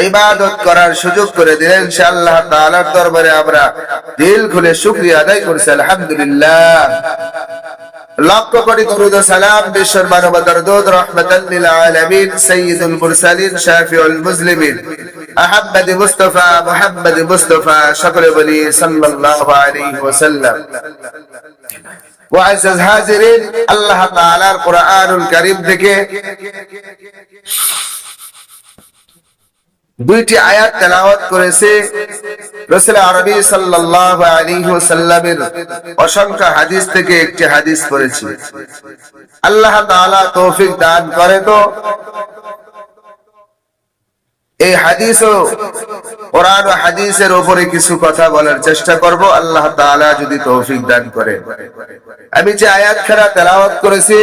ইবাদত করার সুযোগ করে দিলেন। সে আল্লাহ তাআলার দরবারে আমরা দিল খুলে শুকরিয়া আদায় করছি, আলহামদুলিল্লাহ। লক্ষ কোটি দরুদ ও সালাম বিশ্বের মানবতার দূত রাহমাতাল লিল আলামিন সাইয়্যিদুল মুরসালিন শাফিউল মুজলিমিন আহমদ মুস্তাফা মুহাম্মদ মুস্তাফা সকলে বলি সাল্লাল্লাহু আলাইহি ওয়াসাল্লাম। মুআজ্জাজ হাজিরিন, আল্লাহ তাআলার কোরআনুল কারীম থেকে দুইটি আয়াত তেলাওয়াত করেছে। রাসূল আরবি সাল্লাল্লাহু আলাইহি ওয়াসাল্লামের অসংখ্য হাদিস থেকে একটি হাদিস পড়েছি। আল্লাহ তাআলা তৌফিক দান করে তো এই হাদিস ও কোরআন ও হাদিসের উপরে কিছু কথা বলার চেষ্টা করব, আল্লাহ তাআলা যদি তৌফিক দান করে। আমি যে আয়াতখানা তেলাওয়াত করেছি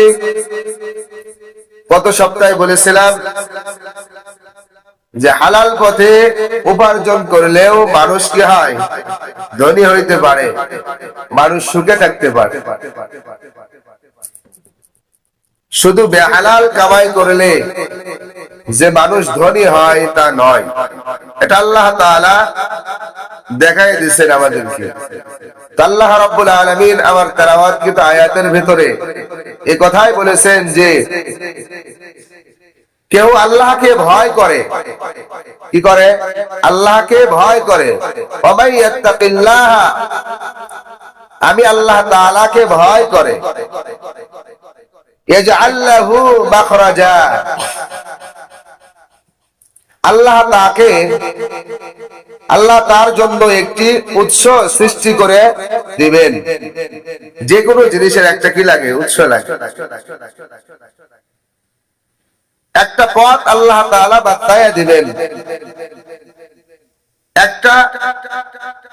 গত সপ্তাহে বলেছিলাম যে হালাল পথে উপার্জন করলেও মানুষ কি হয়? ধনী হইতে পারে, মানুষ সুখে থাকতে পারে। শুধু বেহালাল কামাই করলে যে মানুষ ধনী হয় তা নয়, এটা আল্লাহ তাআলা দেখাই দিয়েছেন আমাদেরকে। আল্লাহ রাব্বুল আলামিন আমার তেলাওয়াতকৃত আয়াতের ভিতরে এই কথাই বলেছেন যে কেউ আল্লাহকে ভয় করে, কি করে? আল্লাহকে ভয় করে। ওয়ামাই ইয়াত্তাকিল্লাহ, আমি আল্লাহ তাআলাকে ভয় করে। ইয়াজআল লাহু মাখরাজা, আল্লাহ তার জন্য একটি উৎস সৃষ্টি করে দিবেন। যে কোনো জিনিসের একটা কি লাগে? উৎস লাগে। একটা পথ আল্লাহ তাআলা বাতায়া দিবেন। একটা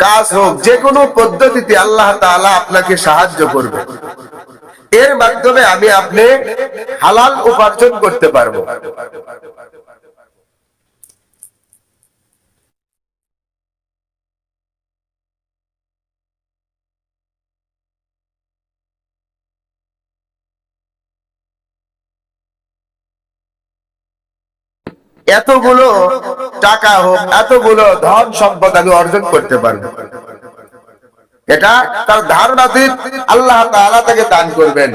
কাজ হোক, যে কোনো পদ্ধতিতে আল্লাহ তাআলা আপনাকে সাহায্য করবে। এর মাধ্যমে আমি আপনি হালাল উপার্জন করতে পারবো। এতগুলো টাকা হোক, এতগুলো ধন সম্পদ আমি অর্জন করতে পারবো, এটা তার ধারণাতীত। আল্লাহ তাআলা তাকে দান করবেন।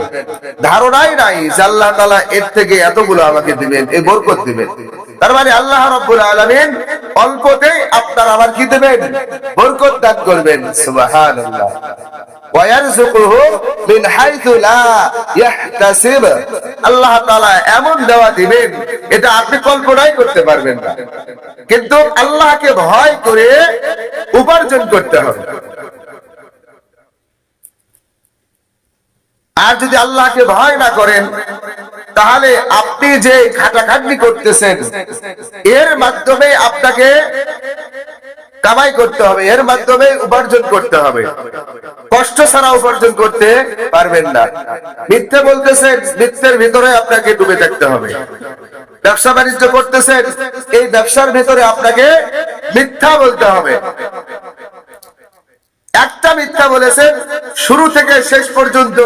ধারণাই নাই যে আল্লাহ তাআলা এর থেকে এতগুলো আমাকে দিবেন, এই বরকত দিবেন। তার মানে আল্লাহ রাব্বুল আলামিন অল্পতেই আপনার আমার কি দেবেন? বরকত দান করবেন। সুবহানাল্লাহ। ওয়ায়ারযুকুহু মিন হাইথু লা ইয়াহতাসিব, আল্লাহ তাআলা এমন দেওয়া দিবেন এটা আপনি কল্পনাই করতে পারবেন না। কিন্তু আল্লাহকে ভয় করে উপার্জন করতে হবে। আর যদি আল্লাহকে ভয় না করেন তাহলে আপনি যে খাটাখাটনি করতেছেন এর মাধ্যমে আপনাকে কামাই করতে হবে, এর মাধ্যমে উপার্জন করতে হবে। কষ্ট ছাড়া উপার্জন করতে পারবেন না। মিথ্যে বলতেছেন, মিথ্যের ভিতরে আপনাকে ডুবে থাকতে হবে। ব্যবসা বাণিজ্য করতেছেন, এই ব্যবসার ভিতরে আপনাকে মিথ্যা বলতে হবে। একটা মিথ্যা বলেছেন, শুরু থেকে শেষ পর্যন্ত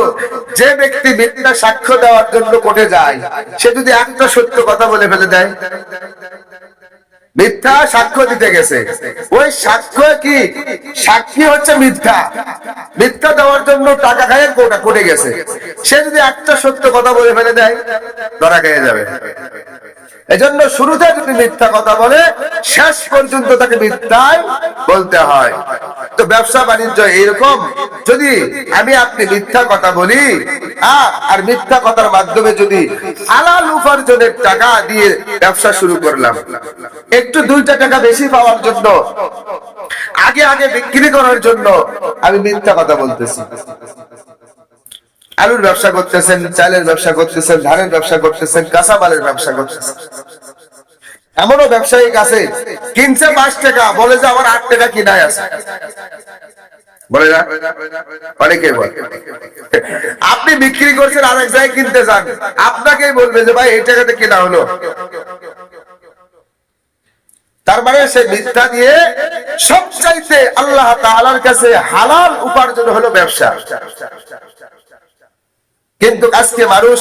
যে ব্যক্তি মিথ্যা সাক্ষ্য দেওয়ার জন্য কোর্টে যায়, সে যদি একটা সত্য কথা বলে ফেলে দেয়, মিথ্যা সাক্ষ্য দিতে গেছে, ওই সাক্ষ্য কি? সাক্ষী হচ্ছে মিথ্যা। মিথ্যা দেওয়ার জন্য টাকা খায় কোর্টে গেছে, সে যদি একটা সত্য কথা বলে ফেলে দেয়, ধরা খেয়ে যাবে। এজন্য শুরুতে যদি মিথ্যা কথা বলে, শেষ পর্যন্ত তাকে মিথ্যাই বলতে হয়। তো ব্যবসা বাণিজ্য এইরকম, যদি আমি আপনি মিথ্যা কথা বলি আর মিথ্যা কথার মাধ্যমে যদি হালাল উপার্জনের টাকা দিয়ে ব্যবসা শুরু করলাম, একটু দুইটা টাকা বেশি পাওয়ার জন্য, আগে আগে বিক্রি করার জন্য আমি মিথ্যা কথা বলতেছি। আলুর ব্যবসা করতেছেন, চালের ব্যবসা করতেছেন, ধানের ব্যবসা করতেছেন, কাঁচামালের ব্যবসা করতেছেন। এমনও ব্যবসায়িক আছে কিনছে 5 টাকা, বলে যে আমার 8 টাকা কিনায় আছে, বলে না? অনেকে বলে। আপনি বিক্রি করছেন, আরেক জায়গায় কিনতে যান, আপনাকেই বলবে যে ভাই এই টাকাতে কিনা হলো। তার মানে সে মিথ্যা দিয়ে সবচাইতে আল্লাহ তাআলার কাছে হালাল উপার্জন হলো ব্যবসা। কিন্তু আজকে মানুষ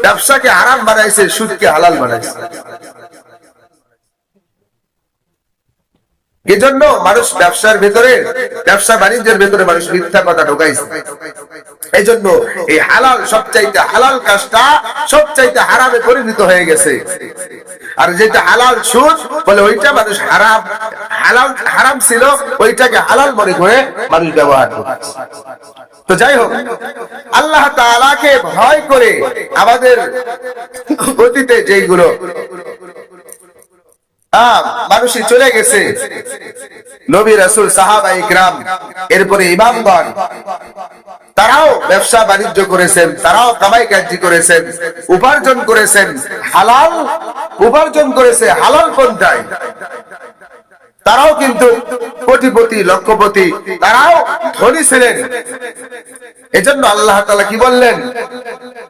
ব্যবসাকে হারাম বানাইছে, সুদকে হালাল বানাইছে। কি জন্য মানুষ ব্যবসার ভেতরে, ব্যবসা বাণিজ্যের ভেতরে মানুষ মিথ্যা কথা ঢোকাইছে। এই জন্য এই হালাল সবচাইতে হালাল কাজটা সবচাইতে হারামে পরিণত হয়ে গেছে। আর যেটা হালাল সুদ বলে ওইটা মানুষ হারাম, হালাল হারাম ছিল ওইটাকে হালাল মনে করে মানুষ ব্যবহার করে। তো যাই হোক, আল্লাহ তাআলাকে ভয় করে আমাদের অতীতে যেইগুলো মানুষই চলে গেছে, নবী রাসূল সাহাবা ইকরাম, এরপরে ইমামগণ, তারাও ব্যবসা বাণিজ্য করেছেন, তারাও কামাই কাজি করেছেন, উপার্জন করেছেন, হালাল উপার্জন করেছে হালাল পন্থায়। তারাও কিন্তু কোটিপতি লক্ষপতি, তারাও ধনী ছিলেন। এজন্য আল্লাহ তাআলা কি বললেন,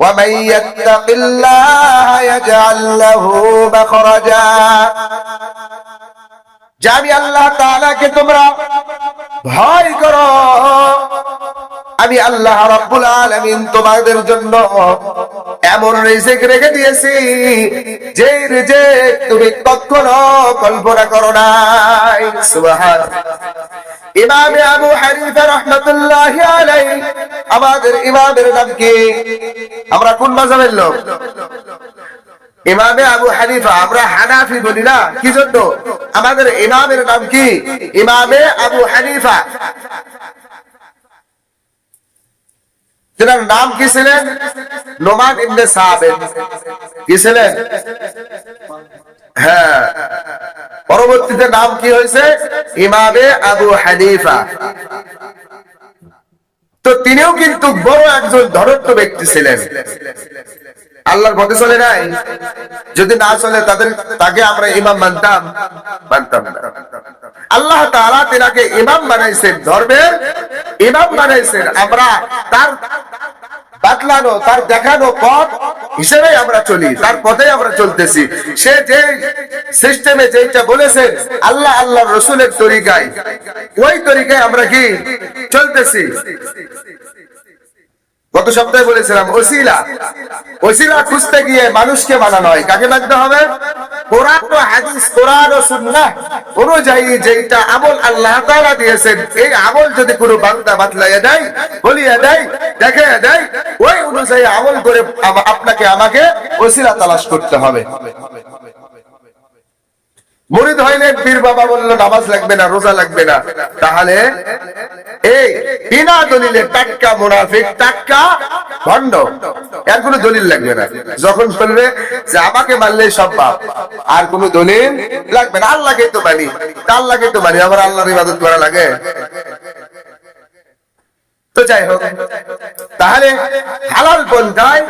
ওয়া মান ইয়াত্তাকিল্লাহা ইয়াজআল লাহু মাখরাজা, যে আমি আল্লাহ তাআলাকে তোমরা ভয় করো, আমি আল্লাহ রাব্বুল আলামিন তোমাদের জন্য এমন রিজিক রেখে দিয়েছি যে রিজিক তুমি কখনো কল্পনা করো নাই। সুবহানাল্লাহ। ইমাম আবু হানিফা রাহমাতুল্লাহি আলাইহি, আমাদের ইমামের নাম কি? আমরা কোন মাযহাবের লোক? ইমামে আবু হানিফা। আমরা হানাফি বলি না, কি জন্য? আমাদের ইমামের নাম কি? ইমামে আবু হানিফা। তার নাম কি ছিলেন? নোমান ইবনে সাবিত। কি ছিলেন? হ্যাঁ, পরবর্তীতে নাম কি হয়েছে? ইমামে আবু হানিফা। তো তিনিও কিন্তু বড় একজন ধনত্ব ব্যক্তি ছিলেন। আল্লাহর পথে চলে নাই, যদি না চলে তাকে আমরা ইমাম মানতাম না। আল্লাহ তাআলা তিনাকে ইমাম বানাইছেন, ধর্মের ইমাম বানাইছেন। আমরা তার বাতলানো, তার দেখানো পথ হিসেবে আমরা চলি, তার পথে আমরা চলতেছি। সে যে সিস্টেমে যেটা বলেছেন আল্লাহ আল্লাহর রাসূলের তরিকায়, ওই তরিকায় আমরা কি চলতেছি। গত সপ্তাহে বলেছিলাম ওসিলা খুঁজতে গিয়ে মানুষকে মানানো হয়। কাকে মানতে হবে? কোরআন ও হাদিস, কোরআন ও সুন্নাহ অনুযায়ী যেটা আমল আল্লাহ তাআলা দিয়েছেন, এই আমল যদি কোনো বান্দা বাতলাইয়া দেয়, বলিয়া দেয়, দেখাইয়া দেয়, ওই অনুযায়ী আমল করে আপনাকে আমাকে ওসিলা তালাশ করতে হবে। মুরিদ হইলেন, পীর বাবা বললো নামাজ লাগবে না, রোজা লাগবে না, তাহলে এই বিনা দলিলে টাটকা মুনাফিক, টাটকা ভণ্ড, এর কোনো দলিল লাগবে না। যখন বলবে যে আমাকে মানলেই সব পাপ, আর কোনো দলিল লাগবে না, আল্লাহকেই তো মানি, আল্লাহকেই তো মানি, আবার আল্লাহর ইবাদত করা লাগে। তো যাই হোক, তাহলে হালাল পন্থায়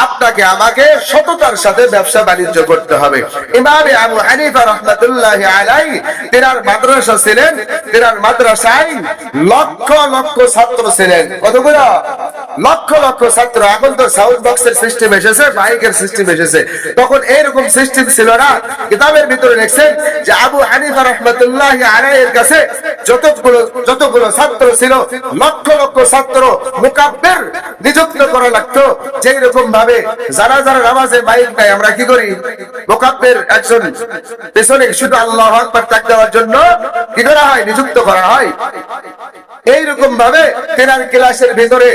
আপনাকে আমাকে সততার সাথে ব্যবসা বাণিজ্য করতে হবে। ইমাম আবু হানিফা রাহমাতুল্লাহি আলাইহি, তিনার মাদ্রাসা ছিলেন, তিনার মাদ্রাসায় লক্ষ লক্ষ ছাত্র ছিলেন। কতগুলো? লক্ষ লক্ষ ছাত্র। এখন তো সাউন্ড বক্সের সিস্টেম এসেছে, মাইকের সিস্টেম এসেছে, তখন এইরকম সিস্টেম ছিল না। কিতাবের ভিতরে লিখছেন যে আবু হানিফা রাহমাতুল্লাহি আলাইহির কাছে যতগুলো ছাত্র ছিল, লক্ষ লক্ষ ছাত্র মুকাব্বির নিযুক্ত করা লাগতো। যেই রকম ভাবে যারা যারা নামাজে মাইক নাই, আমরা কি করি? মুকাব্বির একজন পেছনে শুধু আল্লাহু আকবার তাক দেওয়ার জন্য কি করা হয়? নিযুক্ত করা হয়। এইরকম ভাবে তেনার ক্লাসের ভিতরে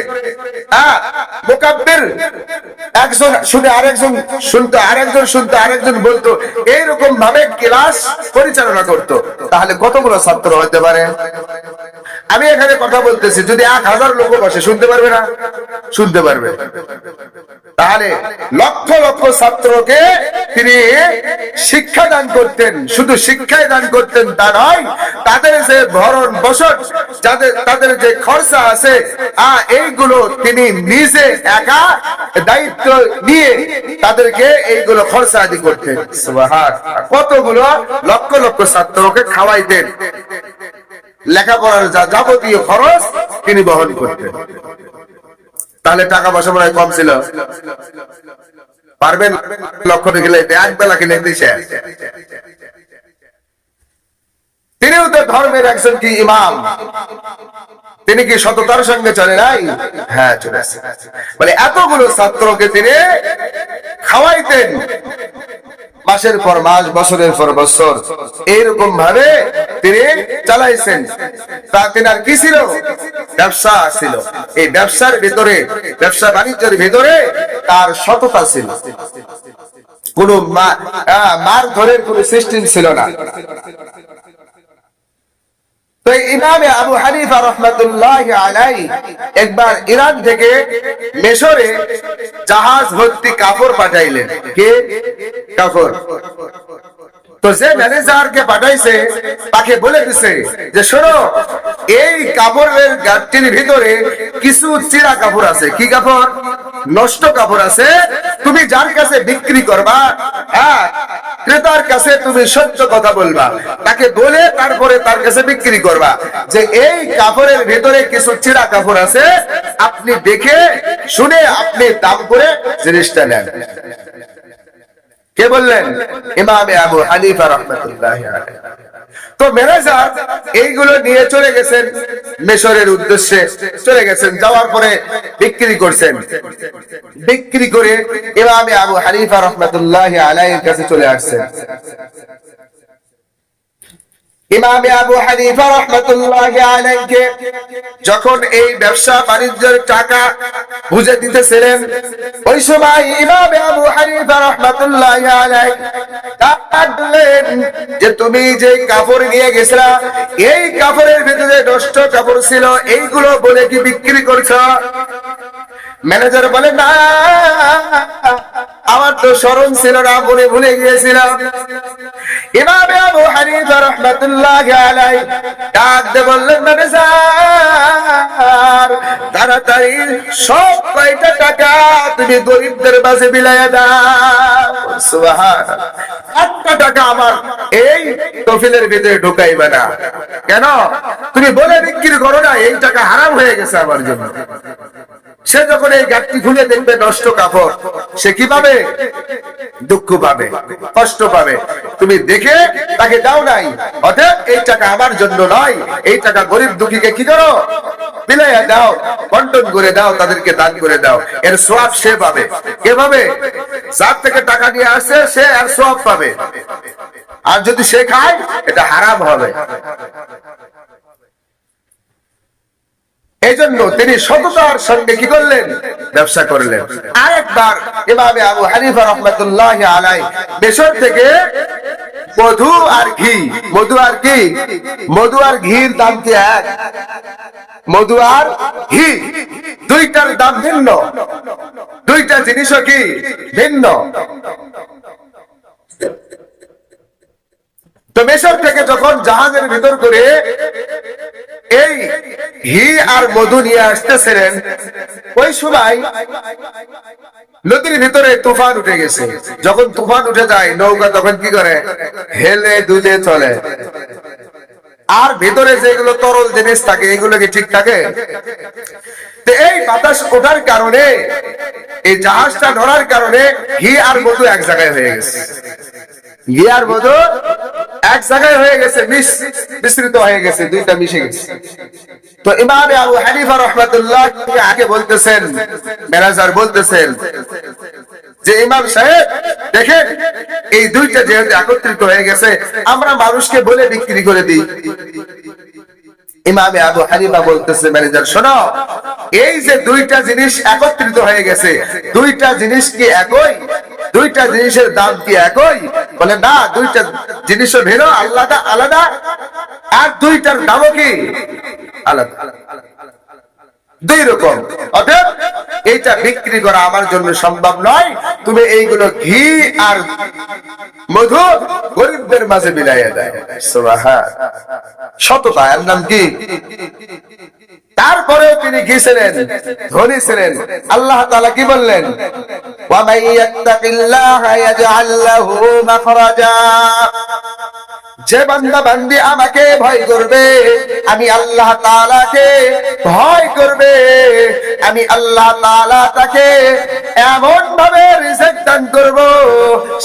মুকাব্বির একজন শুনে আরেকজন শুনতো, আরেকজন শুনতো, আরেকজন বলতো, এইরকম ভাবে ক্লাস পরিচালনা করতো। তাহলে কতগুলো ছাত্র হতে পারে? আমি এখানে কথা বলতেছি, যদি 1000 লোক বসে, শুনতে পারবে না? শুনতে পারবে। তাহলে লক্ষ লক্ষ ছাত্রকে তিনি শিক্ষা দান করতেন। শুধু শিক্ষায় দান করতেন তা নয়, তাদের যে ভরণ পোষণ, তাদের যে খরচা আছে, এইগুলো তিনি নিজে একা দায়িত্ব নিয়ে তাদেরকে এইগুলো খরচা আদি করতেন। সুবহানাল্লাহ। কতগুলো লক্ষ লক্ষ ছাত্রকে খাওয়াইতেন, লেখাপড়ার যাবতীয় খরচ তিনি বহন করতেন। তাহলে টাকা পয়সা মনে হয় কম ছিল? পারবেন লক্ষ গেলে এক বেলা কিনে দিছে। তিনিও তো ধর্মের একজন কি ইমাম, তিনি কি সততার সঙ্গে চলে নাই? হ্যাঁ, চলেছে। বলে এতগুলো ছাত্রকে তিনি খাওয়াইতেন, মাসের পর মাস, বছরের পর বছর এইরকম ভাবে তিনি চালাইছেন। তা তেনার কি ছিল? ব্যবসা ছিল। এই ব্যবসার ভিতরে, ব্যবসা বাণিজ্যের ভিতরে তার সততা ছিল। কোন মার ধরের কোন সিস্টেম ছিল না। তো ইমামে আবু হানিফা রাহমাতুল্লাহি আলাইহি একবার ইরান থেকে মিশরে জাহাজ ভর্তি কাপড় পাঠাইলেন। কে? কাপড়। তো যে ম্যানেজারকে পাঠাইছে তাকে বলে দিছে যে শোনো, এই কাপড়ের গাড়ির ভিতরে কিছু চিরা কাপড় আছে। কি কাপড়? নষ্ট কাপড় আছে। তুমি যার কাছে বিক্রি করবা, হ্যাঁ, ক্রেতার কাছে তুমি সত্য কথা বলবা, তাকে বলে তারপরে তার কাছে বিক্রি করবা যে এই কাপড়ের ভিতরে কিছু চিরা কাপড় আছে, আপনি দেখে শুনে আপনি দাম করে জিনিসটা নেন। কে বললেন? ইমামে আবু হানিফা রাহমাতুল্লাহি আলাইহি। তো ম্যানেজার এইগুলো নিয়ে চলে গেছেন মিশরের উদ্দেশ্যে, চলে গেছেন। যাওয়ার পরে বিক্রি করছেন। বিক্রি করে ইমামে আবু হানিফা রাহমাতুল্লাহি আলাইহির কাছে চলে আসছেন। ইমামে আবু হানিফা রাহমাতুল্লাহি আলাইহি যখন এই ব্যবসা বাণিজ্যের টাকা বুঝে দিতেছিলেন, ওই সময় ইমামে আবু হানিফা রাহমাতুল্লাহি আলাইহি বললেন যে তুমি যে কাপড় নিয়ে গেছিলা, এই কাপড়ের ভিতরে নষ্ট কাপড় ছিল, এইগুলো বলে কি বিক্রি করছো? ম্যানেজার বলে না, আমার তো স্মরণ ছিল না, বলে ভুলে গিয়েছিলাম। ইমামে আবু হানিফা রাহমাতুল্লাহি আলাইহি ডাক দিয়ে বললেন, ম্যানেজার তাড়াতাড়ি সব কয়টা টাকা তুমি গরিবদের মাঝে বিলাইয়া দাও। সুবহানাল্লাহ। একটা টাকা আমার এই তহবিলের ভিতরে ঢুকাইবে না। কেন? তুমি বলে বিক্রি করো না, এই টাকা হারাম হয়ে গেছে আমার জন্য। সে যখন এই গাঁটটি খুলে দেখবে নষ্ট কাপড়, সে কি পাবে? দুঃখ পাবে, কষ্ট পাবে। তুমি দেখে তাকে দাও নাই, অতএব এই টাকা আমার জন্য নয়, এই টাকা গরিব দুঃখীকে কি করো? বিলাইয়া দাও, বন্টন করে দাও, তাদেরকে দান করে দাও। এর সওয়াব সে পাবে। কে পাবে? যার থেকে টাকা নিয়ে আসছে সে এর সওয়াব পাবে। আর যদি সে খায়, এটা হারাম হবে। এই জন্য তিনি সততার সঙ্গে কি করলেন? ব্যবসা করলেন। আরেকবার ইমামে আবু হানিফা রাহমাতুল্লাহি আলাইহি মিশর থেকে মধু আর ঘি, মধু আর কি? মধু আর ঘির দাম কি এক? মধু আর ঘি দুইটার দাম ভিন্ন, দুইটা জিনিসও কি ভিন্ন। তো মিশর থেকে যখন জাহাজের ভিতর করে এই ঘি আর মধু নিয়ে আসতেছিলেন, ওই সময় নদীর ভিতরে তুফান উঠে গেছে। যখন তুফান উঠে যায়, নৌকা তখন কি করে? হেলে দুলে চলে। আর ভিতরে যেগুলো তরল জিনিস থাকে, এগুলো কি ঠিক থাকে? এই বাতাস ওঠার কারণে, এই জাহাজটা ধরার কারণে ঘি আর মধু এক জায়গায় হয়ে গেছে। ঘি আর মধু এক জায়গায় হয়ে গেছে, মিশ্রিত হয়ে গেছে, দুইটা মিশে গেছে। তো ইমামে আবু হানিফা রাহমাতুল্লাহ আগে বলতেছেন, ম্যানেজার বলতেছেন যে ইমাম সাহেব দেখেন, এই দুইটা যেহেতু একত্রিত হয়ে গেছে, আমরা মানুষকে বলে বিক্রি করে দিই। ইমামে আবু হানিফা বলতেছে, ম্যানেজার শোনো, এই যে দুইটা জিনিস একত্রিত হয়ে গেছে, দুইটা জিনিস কি একই? দুইটা জিনিসের দাম কি একই? বলে না, দুইটা জিনিসও ভিন্ন, আলাদা আলাদা, আর দুইটার দামও কি আলাদা, দুই রকম। অতএব এইটা বিক্রি করা আমার জন্য সম্ভব নয়। তুমি এইগুলো ঘি আর মধু গরিবদের মাঝে বিলাইয়া দেয়। সুবহানাল্লাহ। সততা, এর নাম কি? তারপরেও তিনি কি ছিলেন? ধনী ছিলেন। আল্লাহ তাআলা কি বললেন? ওয়া মান ইয়াত্তাকিল্লাহা ইয়াজআল লাহু মাখরাজা। যে বান্দা বান্দি আমাকে ভয় করবে, আমি আল্লাহ তাআলাকে ভয় করবে, আমি আল্লাহ তাআলা তাকে এমন ভাবে রিজিক দান করব,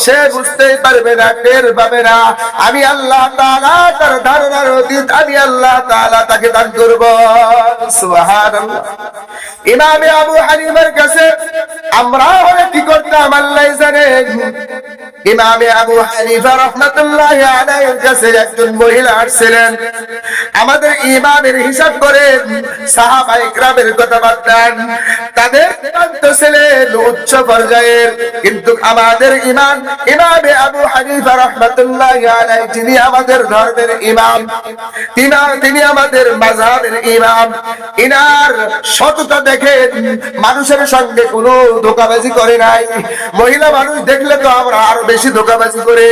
সে বুঝতেই পারবে না, টের পাবে না। আমি আল্লাহ তাআলা তার ধারণার অতীত আমি আল্লাহ তাআলা তাকে দান করব। সুবহানাল্লাহ। ইমামে আবু হানিফার কাছে আমরা হলে কি করতাম আল্লাহ জানেন। ইমামে আবু হানিফা রাহমাতুল্লাহি আলাইহির কাছে একজন মহিলা আসছিলেন। আমাদের ইমামের হিসাব করে সাহাবায়ে কেরামের কথা বাদ, তাদের তো ছিলেন উচ্চ পর্যায়ের, কিন্তু আমাদের ইমামে আবু হানিফা রাহমাতুল্লাহি আলাইহি যিনি আমাদের ধর্মের ইমাম, তিনি আমাদের মাযহাবের ইমাম, ইনার সততা দেখে মানুষের সঙ্গে কোনো ধোঁকাবাজি করে নাই। মহিলা মানুষ দেখলে তো আমরা আরো বেশি ধোঁকাবাজি করে,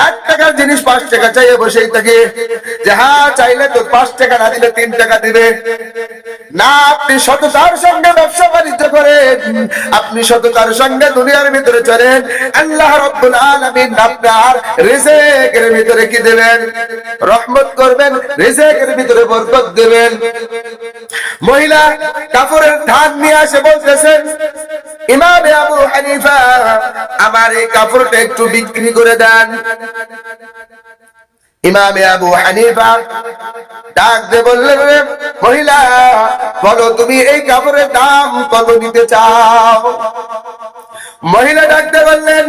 1 টাকার জিনিস 5 টাকা চাইয়ে বসেই থাকে, যে হ্যাঁ চাইলে তো 5 টাকা না দিলে 3 টাকা দিবে না। আপনি সততার সঙ্গে ব্যবসা বাণিজ্য করেন, আপনি সততার সঙ্গে দুনিয়ার ভিতরে চলেন, আল্লাহ রাব্বুল আলামিন আপনার রিজিকের ভিতরে কি দেবেন? রহমত করবেন, রিজিকের ভিতরে বরকত দেবেন। মহিলা কাপড়ের ধান নিয়ে আসে বলতেছেন, ইমামে আবু হানিফা আমার এই কাপড়টা একটু বিক্রি করে দেন। ইমামে আবু হানিফা ডাক দিয়ে বললেন, মহিলা বলো তুমি এই কাপড়ের দাম কত নিতে চাও? মহিলা ডাক দিয়ে বললেন,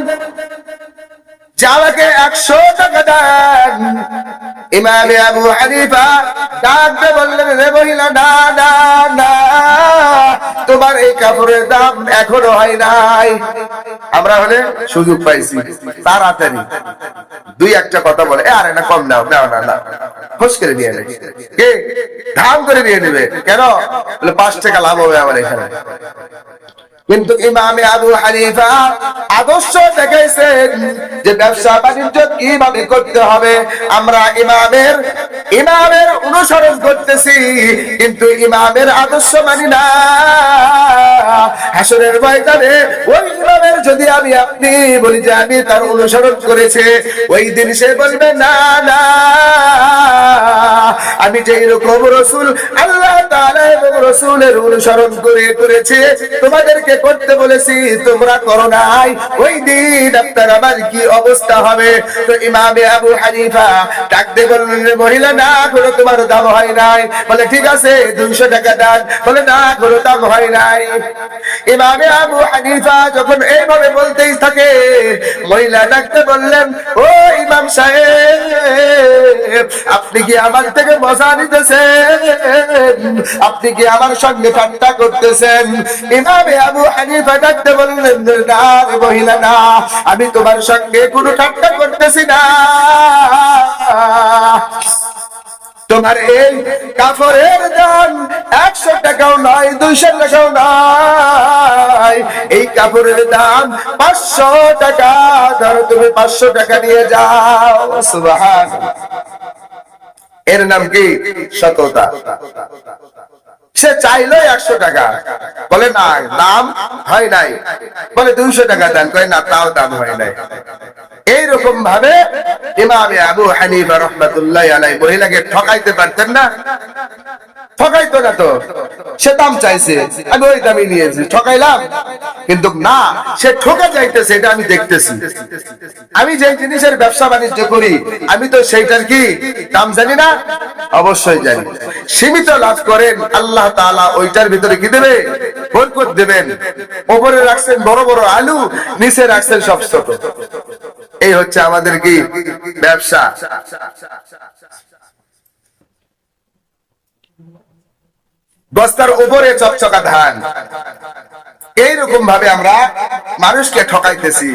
যে আমাকে 100 টাকা দেন। ইমামে আবু হানিফা ডাক দিয়ে বললেন, রে মহিলা, না না না, তোমার এই কাপড়ের দাম এখনো হয় নাই। আমরা হলে সুযোগ পাইছি তাড়াতাড়ি 2-1টা কথা বলে, আরে না কম দাও, না না না, খোঁজ করে নিয়ে নেবে, কে দাম করে নিয়ে নেবে কেন? বলে 5 টাকা লাভ হবে আমার এখানে। কিন্তু ইমামে আবু হানিফা আদর্শ দেখাইছেন যে ব্যবসা বাণিজ্য কিভাবে করতে হবে। আমরা ইমামের অনুসরণ করতেছি, কিন্তু ইমামের আদর্শ মানি না। হাসরের ময়দানে ওই ইমামের যদি আপনি বলি যে আমি তার অনুসরণ করেছে, ওই দিন সে বলবে না না, আমি যে এরকম রাসূল আল্লাহ তাআলা এবং রাসূলের অনুসরণ করেছে, তোমাদেরকে করতে বলেছি তোমরা করো নাই, ওই দিন আপনার আমার কি অবস্থা হবে? তো ইমামে আবু হানিফা ডাকতে বললেন, মহিলা না কোনো তোমার দাম হয় নাই। বলে ঠিক আছে 200 টাকা দেন। বলে না কোনো দাম হয় নাই। ইমামে আবু হানিফা যখন এইভাবে বলতেই থাকে, মহিলা ডাকতে বললেন, ও ইমাম সাহেব, আপনি কি আমার থেকে মজা নিতেছেন? আপনি কি আমার সঙ্গে ঠাট্টা করতেছেন? ইমামে আবু হানিফা ডাকতে বললেন, না মহিলা না, আমি তোমার সঙ্গে কোনো ঠাট্টা করতেছি না। তোমার এই কাপড়ের দাম 100 টাকাও নয়, 200 টাকাও নয়, এই কাপড়ের দাম 500 টাকা। ধরো তুমি 500 টাকা নিয়ে যাও। সুবহানাল্লাহ। এর নাম কি? সততা। সে চাইলো 100 টাকা, বলে না দাম হয় নাই। বলে 200 টাকা দেন, কয় না তাও দাম হয় নাই। এইরকম ভাবে ইমামে আবু হানিফা রাহমাতুল্লাহি আলাইহি মহিলাকে ঠকাইতে পারতেন না? ঠকাইতো না তো, সে দাম চাইছে, আমি ওই দামই নিয়েছি, ঠকাইলাম? কিন্তু না, সে ঠকে যাইতেছে, এটা আমি দেখতেছি। আমি যে জিনিসের ব্যবসা বাণিজ্য করি, আমি তো সেইটার কি দাম জানি না? অবশ্যই জানি। সীমিত লাভ করেন, আল্লাহ তাআলা ওইটার ভিতরে কি দেবে? বরকত দেবেন। উপরে রাখছেন বড় বড় আলু, নিচে রাখছেন সব ছোট। এই হচ্ছে আমাদের কি ব্যবসা। বস্তার উপরে চকচকা ধান। এইরকম ভাবে আমরা মানুষকে ঠকাইতেছি।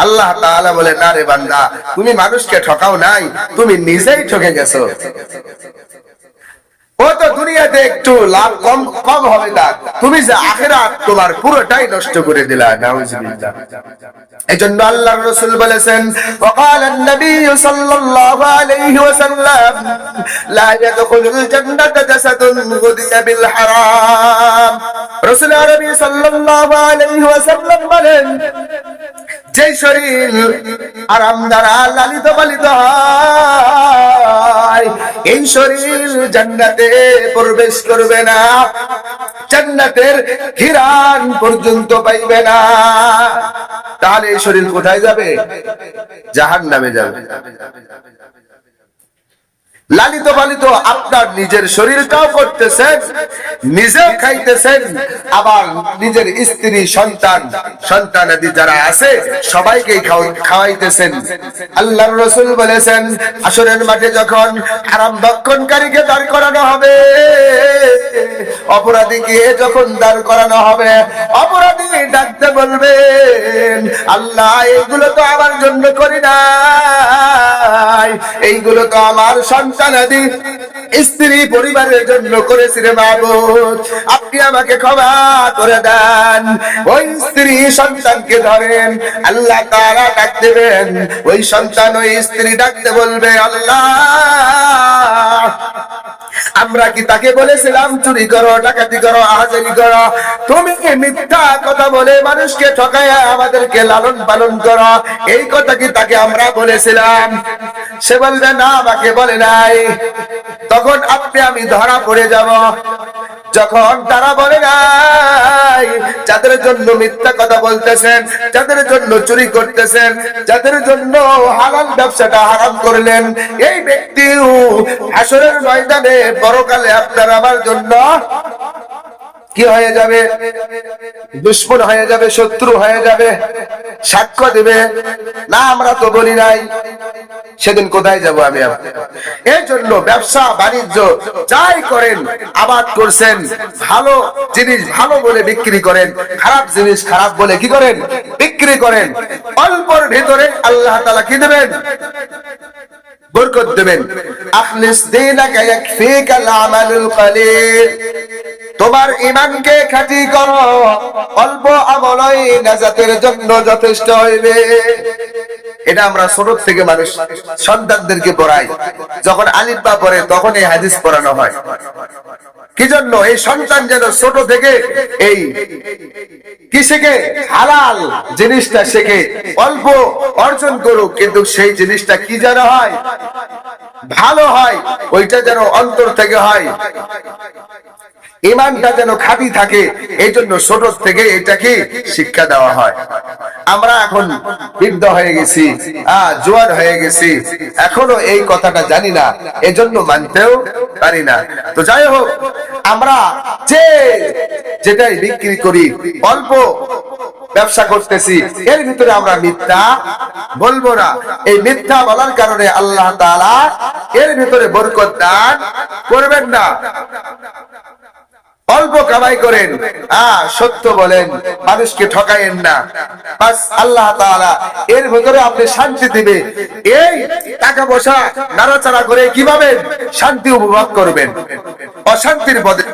আল্লাহ তাআলা বলে, না রে বান্দা, তুমি মানুষকে ঠকাও নাই, তুমি নিজেই ঠকে গেছো। ও তো দুনিয়াতে একটু লাভ কম হবে তার, তুমি যে আখিরাত তোমার পুরোটাই নষ্ট করে দিলা। নাউযুবিল্লাহ। এজন্য আল্লাহর রাসূল বলেছেন, ওয়াকালান নবী সাল্লাল্লাহু আলাইহি ওয়াসাল্লাম, লা ইয়াদখুলুল জান্নাতা জাসাদুন গুদিয়া বিল হারাম। রাসূল আরবি সাল্লাল্লাহু আলাইহি ওয়াসাল্লাম বলেন, যে শরীর আরাম দ্বারা লালিত পালিত হয়, এই শরীর জান্নাতে প্রবেশ করবে না, জান্নাতের ঘিরান পর্যন্ত পাইবে না। তাহলে এই শরীর কোথায় যাবে? জাহান্নামে যাবে। লালিত পালিত আপনার নিজের শরীরটাও করতেছেন, নিজেও খাইতেছেন, আবার নিজের স্ত্রী সন্তানাদি যারা আছে সবাইকে খাওয়াইতেছেন। আল্লাহর রাসূল বলেছেন, হাসরের মাঠে যখন হারাম ভক্ষণকারীকে দাঁড় করানো হবে, অপরাধীকে যখন দাঁড় করানো হবে, অপরাধী ডাকতে বলবেন, আল্লাহ এইগুলো তো আমার জন্য করি নাই, এইগুলো তো আমার সন্তানাদি স্ত্রী পরিবারের জন্য করেছি রে মাবুদ, আপনি আমাকে ক্ষমা করে দেন। ওই স্ত্রী সন্তানকে ধরেন, আল্লাহ তাআলা ডাক দেবেন, ওই সন্তান ওই স্ত্রী ডাকতে বলবে, আল্লাহ আমরা কি তাকে বলেছিলাম চুরি করো, ডাকাতি করো, আহাজারি করো? তুমি কি মিথ্যা কথা বলে মানুষকে ঠকায়া আমাদেরকে লালন পালন করো, এই কথা কি তাকে আমরা বলেছিলাম? সে বলবে, না, আমাকে বলে নাই। তখন আমি ধরা পড়ে যাব। যখন তারা বলে নাই, যাদের জন্য মিথ্যা কথা বলতেছেন, যাদের জন্য চুরি করতেছেন, যাদের জন্য হালাল ব্যবসাটা হারাম করলেন, এই ব্যক্তিও হাসরের ময়দানে পরকালে আপনার আমার জন্য কি হয়ে যাবে? দুশমন হয়ে যাবে, শত্রু হয়ে যাবে, সাক্ষ্য দেবে, না আমরা তো বলি নাই। সেদিন কোথায় যাব আমি? এই জন্য ব্যবসা বাণিজ্য যাই করেন, আবাদ করছেন, ভালো জিনিস ভালো বলে বিক্রি করেন, খারাপ জিনিস খারাপ বলে কি করেন? বিক্রি করেন। অল্পর ভিতরে আল্লাহ তাআলা কি দেবেন? বরকত দেবেন। আখলিস দীনাকা ইয়াকফিকাল আমালুল কলিল, তোমার ঈমানকে খাঁটি করো, অল্প আমলই নাজাতের জন্য যথেষ্ট হইবে। এটা আমরা ছোট থেকে মানুষ সন্তানদেরকে পড়াই, যখন আলিফ বা পড়ে তখন এই হাদিস পড়ানো হয়। কি জন্য? এই সন্তান যেন ছোট থেকে এই কি শেখে? হালাল জিনিসটা শেখে, অল্প অর্জন করুক, কিন্তু সেই জিনিসটা কি যেন হয়? ভালো হয়, ওইটা যেন অন্তর থেকে হয়, ঈমানটা যেন খাঁটি থাকে। এই জন্য ছোট থেকে এটাকে শিক্ষা দেওয়া হয়। আমরা এখন বৃদ্ধ হয়ে গেছি, জোয়ান হয়ে গেছি, এখনো এই কথাটা জানি না, এজন্য মানতেও পারি না। তো যাই হোক, আমরা যেটাই বিক্রি করি, অল্প ব্যবসা করতেছি, এর ভিতরে আমরা মিথ্যা বলবো না। এই মিথ্যা বলার কারণে আল্লাহ তাআলা এর ভিতরে বরকত দান করবেন না। অল্প কামাই করেন, সত্য বলেন, মানুষকে ঠকায়েন না, বাস আল্লাহ তাআলা এর ভিতরে আপনি শান্তি দিবে। এই টাকা পয়সা নাড়াচাড়া করে কিভাবে শান্তি উপভোগ করবেন? অশান্তির পথে